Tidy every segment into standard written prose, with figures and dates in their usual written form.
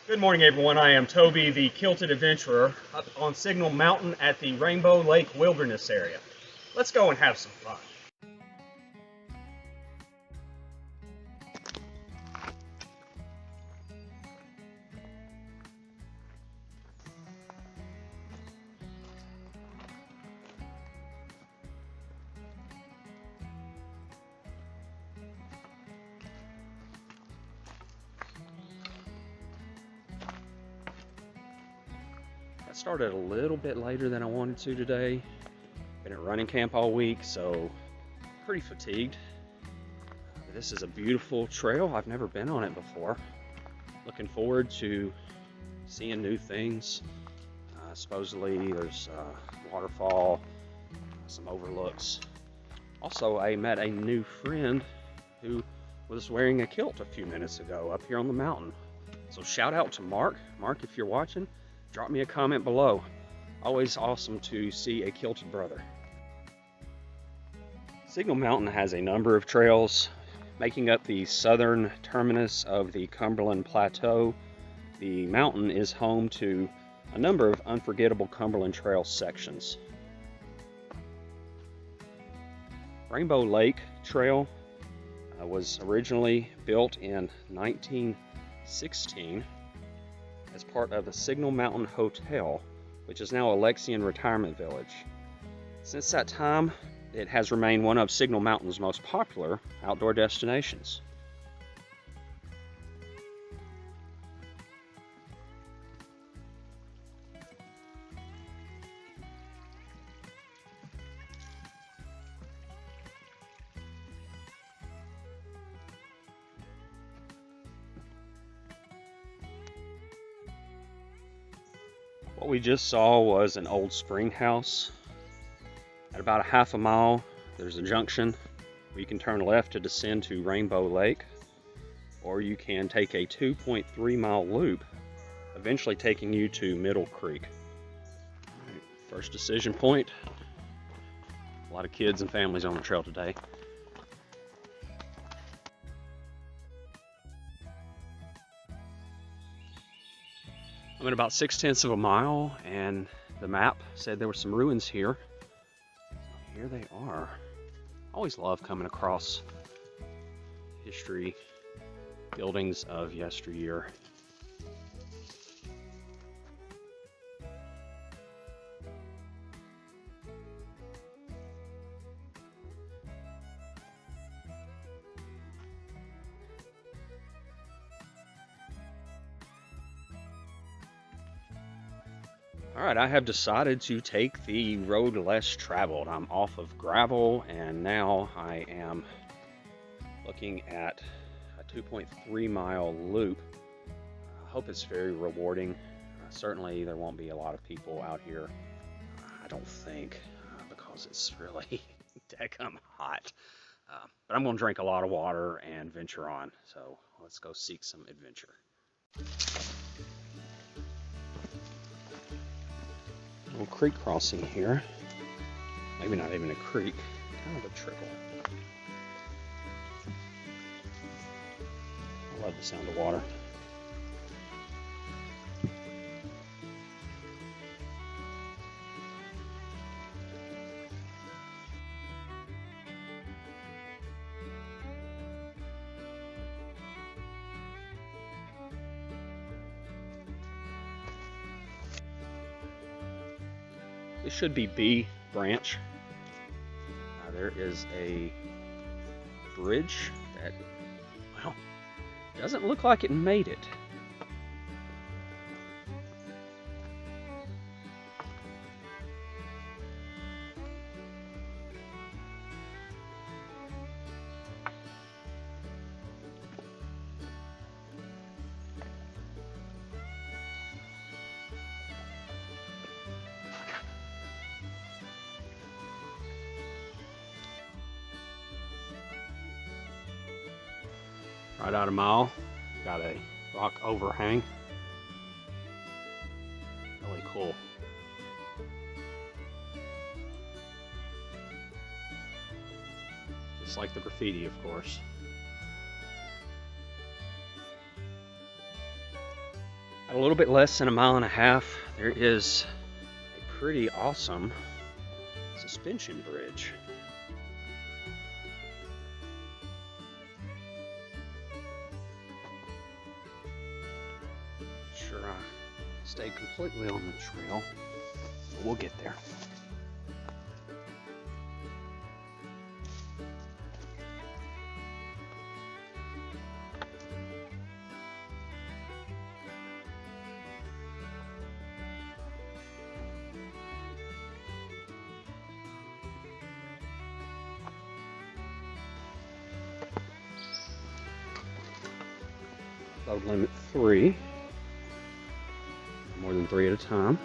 Good morning, everyone. I am Toby, the Kilted Adventurer, up on Signal Mountain at the Rainbow Lake Wilderness area. Let's go and have some fun. I started a little bit later than I wanted to today. Been at running camp all week, so pretty fatigued. This is a beautiful trail. I've never been on it before. Looking forward to seeing new things. Supposedly there's a waterfall, some overlooks. Also, I met a new friend who was wearing a kilt a few minutes ago up here on the mountain. So shout out to Mark. Mark, if you're watching, drop me a comment below. Always awesome to see a kilted brother. Signal Mountain has a number of trails making up the southern terminus of the Cumberland Plateau. The mountain is home to a number of unforgettable Cumberland Trail sections. Rainbow Lake Trail was originally built in 1916 as part of the Signal Mountain Hotel, which is now Alexian Retirement Village. Since that time, it has remained one of Signal Mountain's most popular outdoor destinations. What we just saw was an old spring house. At about a half a mile, there's a junction where you can turn left to descend to Rainbow Lake, or you can take a 2.3-mile loop, eventually taking you to Middle Creek. Right, first decision point. A lot of kids and families on the trail today. I'm at about 6/10 of a mile, and the map said there were some ruins here. So here they are. Always love coming across history, buildings of yesteryear. Alright, I have decided to take the road less traveled. I'm off of gravel, and now I am looking at a 2.3-mile loop. I hope it's very rewarding. Certainly there won't be a lot of people out here, I don't think, because it's really deckum hot. But I'm going to drink a lot of water and venture on, so let's go seek some adventure. Little creek crossing here. Maybe not even a creek, kind of a trickle. I love the sound of water. This should be B branch. There is a bridge that, well, doesn't look like it made it. Right out a mile, got a rock overhang. Really cool. Just like the graffiti, of course. At a little bit less than a mile and a half, there is a pretty awesome suspension bridge. Sure, I stayed completely on the trail, but we'll get there. Load limit 3. More than 3 at a time.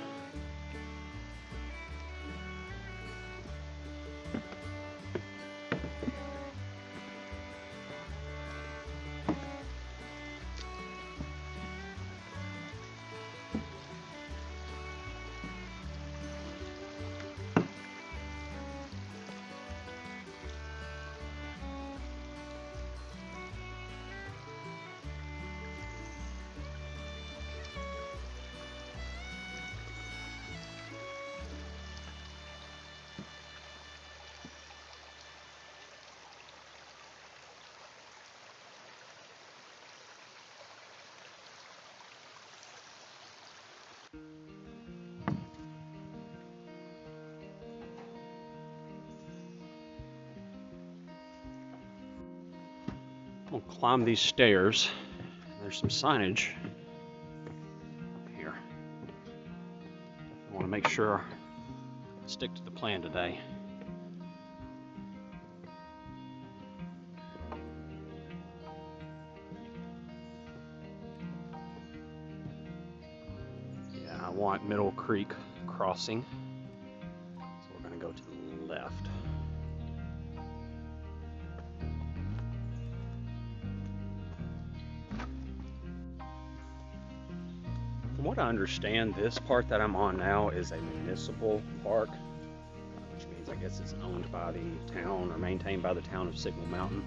I'm gonna climb these stairs. There's some signage up here. I want to make sure I stick to the plan today. Yeah, I want Middle Creek crossing, so we're going to go to the left. From what I understand, this part that I'm on now is a municipal park, which means I guess it's owned by the town or maintained by the town of Signal Mountain.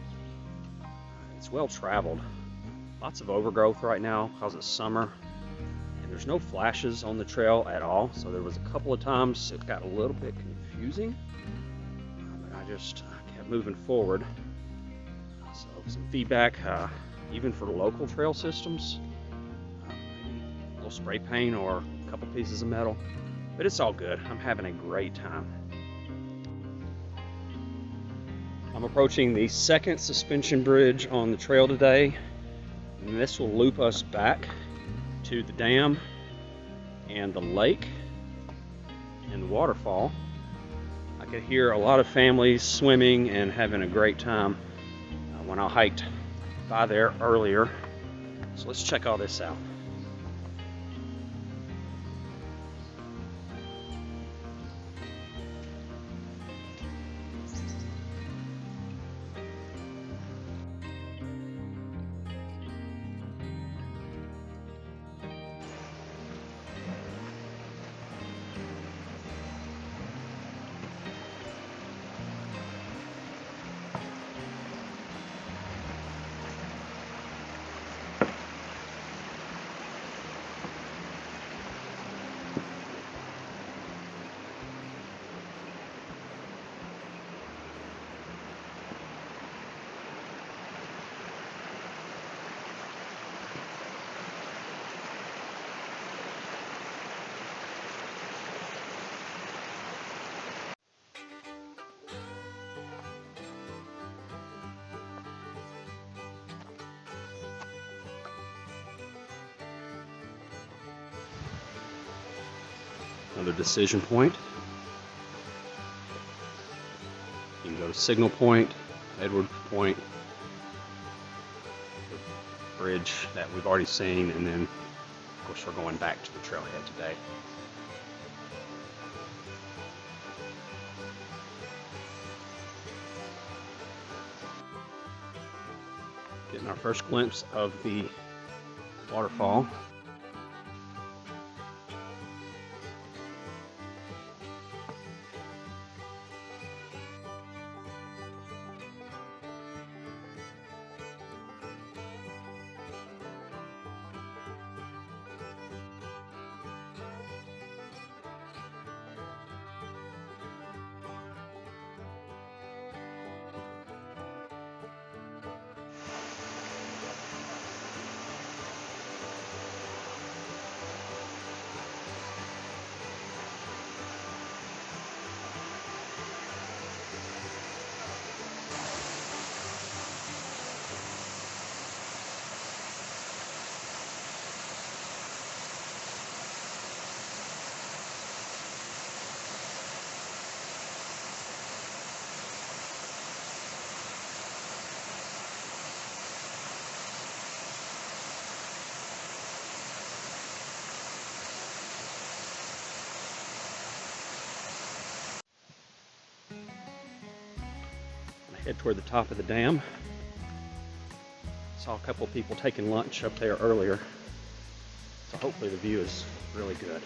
It's well traveled. Lots of overgrowth right now because it's summer, and there's no flashes on the trail at all, so there was a couple of times it got a little bit confusing, but I just kept moving forward. So some feedback, even for local trail systems, spray paint or a couple pieces of metal, but it's all good. I'm having a great time. I'm approaching the second suspension bridge on the trail today, and this will loop us back to the dam and the lake and the waterfall. I could hear a lot of families swimming and having a great time when I hiked by there earlier. So let's check all this out. Another decision point. You can go to Signal Point, Edward Point, the bridge that we've already seen, and then of course we're going back to the trailhead today. Getting our first glimpse of the waterfall. head toward the top of the dam. Saw a couple people taking lunch up there earlier, so hopefully the view is really good.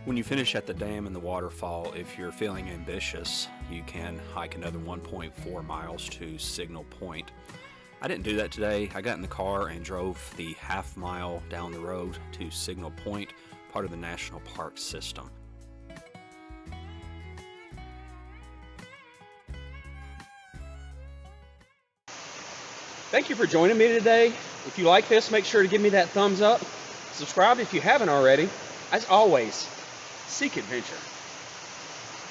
When you finish at the dam and the waterfall, if you're feeling ambitious, you can hike another 1.4 miles to Signal Point. I didn't do that today. I got in the car and drove the half mile down the road to Signal Point, part of the National Park system. Thank you for joining me today. If you like this, make sure to give me that thumbs up. Subscribe if you haven't already. As always, seek adventure.